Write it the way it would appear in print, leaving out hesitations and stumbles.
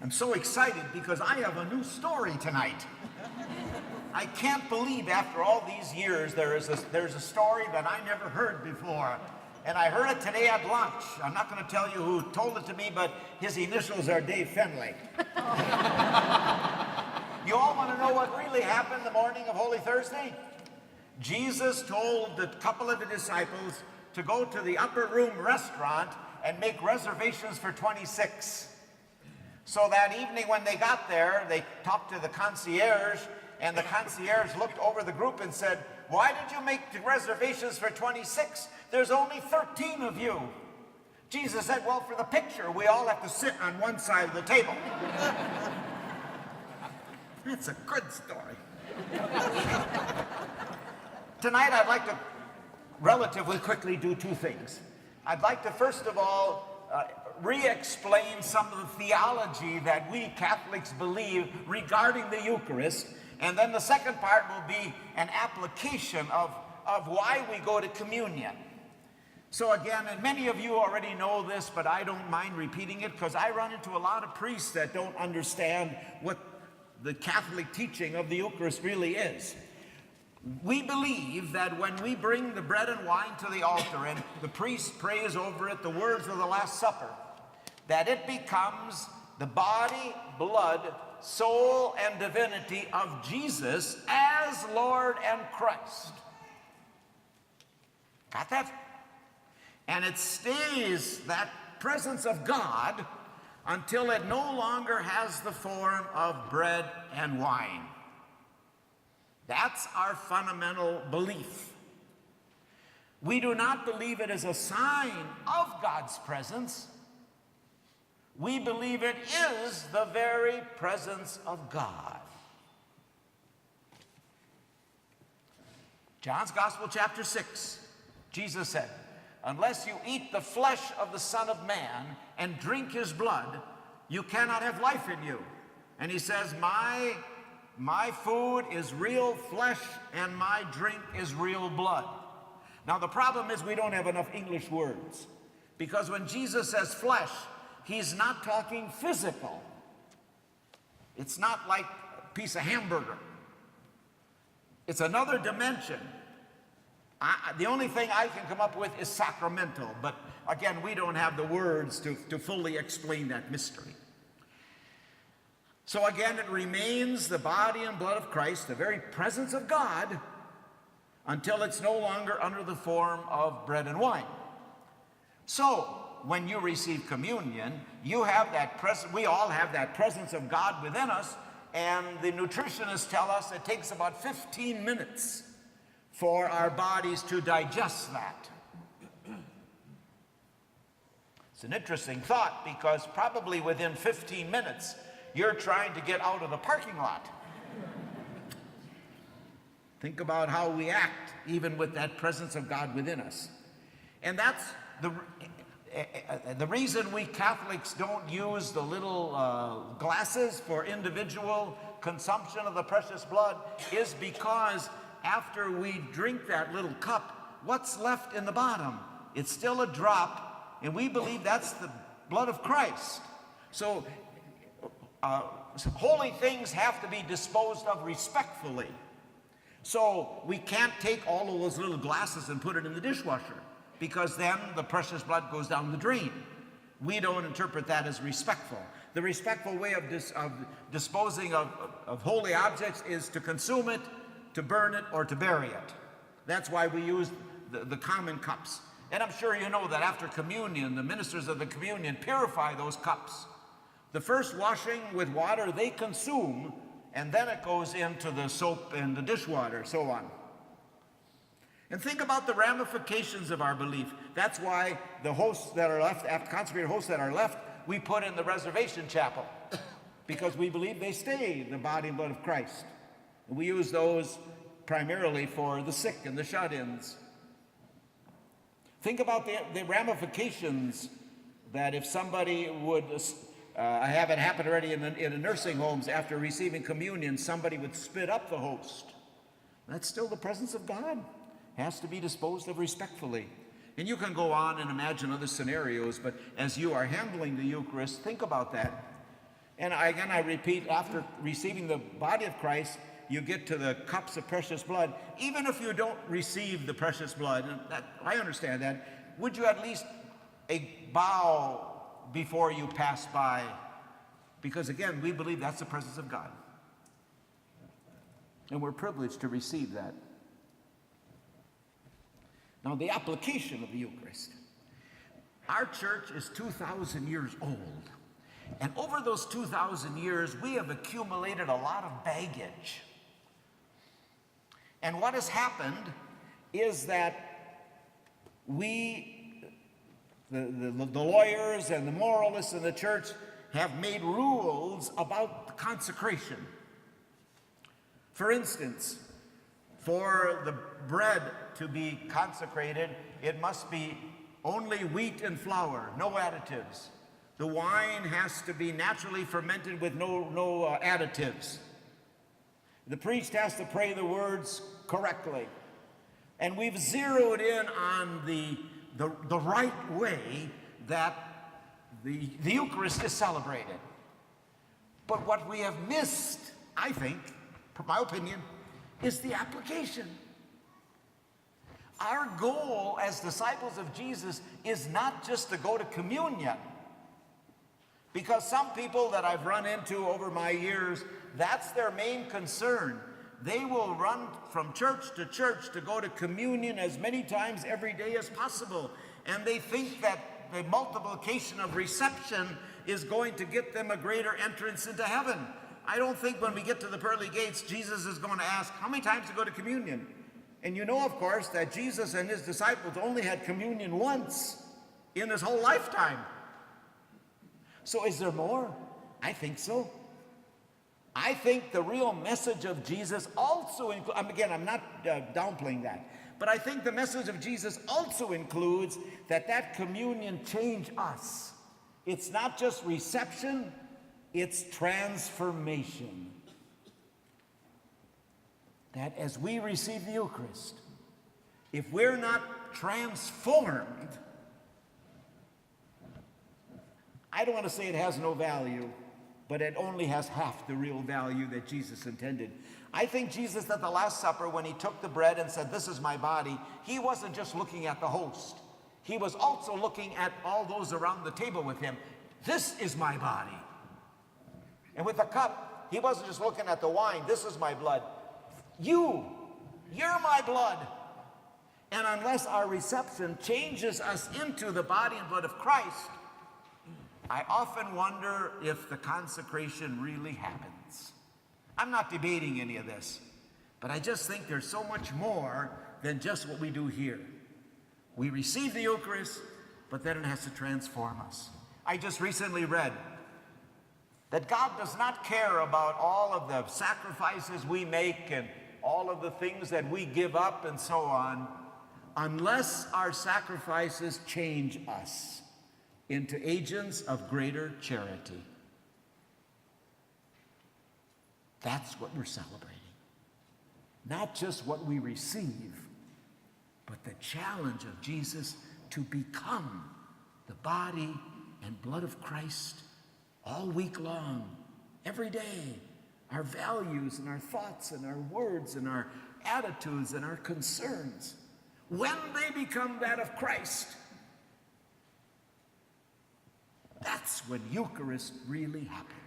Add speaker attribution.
Speaker 1: I'm so excited because I have a new story tonight. I can't believe after all these years there's a story that I never heard before. And I heard it today at lunch. I'm not going to tell you who told it to me, but his initials are Dave Finley. You all want to know what really happened the morning of Holy Thursday? Jesus told a couple of the disciples to go to the upper room restaurant and make reservations for 26. So that evening when they got there, they talked to the concierge, and the concierge looked over the group and said, "Why did you make the reservations for 26? There's only 13 of you." Jesus said, "Well, for the picture, we all have to sit on one side of the table." It's a good story. Tonight, I'd like to relatively quickly do two things. I'd like to, first of all, re-explain some of the theology that we Catholics believe regarding the Eucharist. And then the second part will be an application of why we go to communion. So again, and many of you already know this, but I don't mind repeating it because I run into a lot of priests that don't understand what the Catholic teaching of the Eucharist really is. We believe that when we bring the bread and wine to the altar and the priest prays over it the words of the Last Supper, that it becomes the body, blood, soul, and divinity of Jesus as Lord and Christ. Got that? And it stays that presence of God until it no longer has the form of bread and wine. That's our fundamental belief. We do not believe it is a sign of God's presence. We believe it is the very presence of God. John's Gospel, chapter 6, Jesus said, "Unless you eat the flesh of the Son of Man and drink his blood, you cannot have life in you." And he says, my food is real flesh and my drink is real blood. Now the problem is we don't have enough English words, because when Jesus says flesh, he's not talking physical. It's not like a piece of hamburger. It's another dimension. The only thing I can come up with is sacramental, but again, we don't have the words to fully explain that mystery. So again, it remains the body and blood of Christ, the very presence of God, until it's no longer under the form of bread and wine. So, when you receive communion, you have that we all have that presence of God within us, and the nutritionists tell us it takes about 15 minutes for our bodies to digest that. It's an interesting thought, because probably within 15 minutes, you're trying to get out of the parking lot. Think about how we act, even with that presence of God within us. And that's the reason we Catholics don't use the little glasses for individual consumption of the precious blood is because after we drink that little cup, what's left in the bottom? It's still a drop, and we believe that's the blood of Christ. So holy things have to be disposed of respectfully. So we can't take all of those little glasses and put it in the dishwasher, because then the precious blood goes down the drain. We don't interpret that as respectful. The respectful way of disposing of holy objects is to consume it, to burn it, or to bury it. That's why we use the common cups. And I'm sure you know that after communion, the ministers of the communion purify those cups. The first washing with water they consume, and then it goes into the soap and the dishwater, so on. And think about the ramifications of our belief. That's why the hosts that are left, consecrated hosts that are left, we put in the reservation chapel, because we believe they stay the body and blood of Christ. And we use those primarily for the sick and the shut-ins. Think about the ramifications that if somebody would, I have it happen already in the nursing homes, after receiving communion, somebody would spit up the host. That's still the presence of God. Has to be disposed of respectfully. And you can go on and imagine other scenarios, but as you are handling the Eucharist, think about that. And again, I repeat, after receiving the body of Christ, you get to the cups of precious blood. Even if you don't receive the precious blood, and I understand that, would you at least bow before you pass by? Because again, we believe that's the presence of God. And we're privileged to receive that. Now, the application of the Eucharist. Our church is 2,000 years old. And over those 2,000 years, we have accumulated a lot of baggage. And what has happened is that we, the lawyers and the moralists in the church, have made rules about consecration. For instance, for the bread to be consecrated, it must be only wheat and flour, no additives. The wine has to be naturally fermented with no additives. The priest has to pray the words correctly. And we've zeroed in on the right way that the Eucharist is celebrated. But what we have missed, I think, from my opinion, is the application. Our goal as disciples of Jesus is not just to go to communion. Because some people that I've run into over my years, that's their main concern. They will run from church to go to communion as many times every day as possible. And they think that the multiplication of reception is going to get them a greater entrance into heaven. I don't think when we get to the pearly gates, Jesus is going to ask, how many times to go to communion? And you know, of course, that Jesus and his disciples only had communion once in his whole lifetime. So is there more? I think so. I think the real message of Jesus also includes, again, I'm not downplaying that, but I think the message of Jesus also includes that communion change us. It's not just reception, it's transformation. That as we receive the Eucharist, if we're not transformed, I don't want to say it has no value, but it only has half the real value that Jesus intended. I think Jesus at the Last Supper, when he took the bread and said, "This is my body," he wasn't just looking at the host. He was also looking at all those around the table with him. This is my body. And with the cup, he wasn't just looking at the wine. This is my blood. You're my blood. And unless our reception changes us into the body and blood of Christ, I often wonder if the consecration really happens. I'm not debating any of this, but I just think there's so much more than just what we do here. We receive the Eucharist, but then it has to transform us. I just recently read that God does not care about all of the sacrifices we make and all of the things that we give up and so on, unless our sacrifices change us into agents of greater charity. That's what we're celebrating. Not just what we receive, but the challenge of Jesus to become the body and blood of Christ all week long, every day. Our values and our thoughts and our words and our attitudes and our concerns, when they become that of Christ, that's when Eucharist really happens.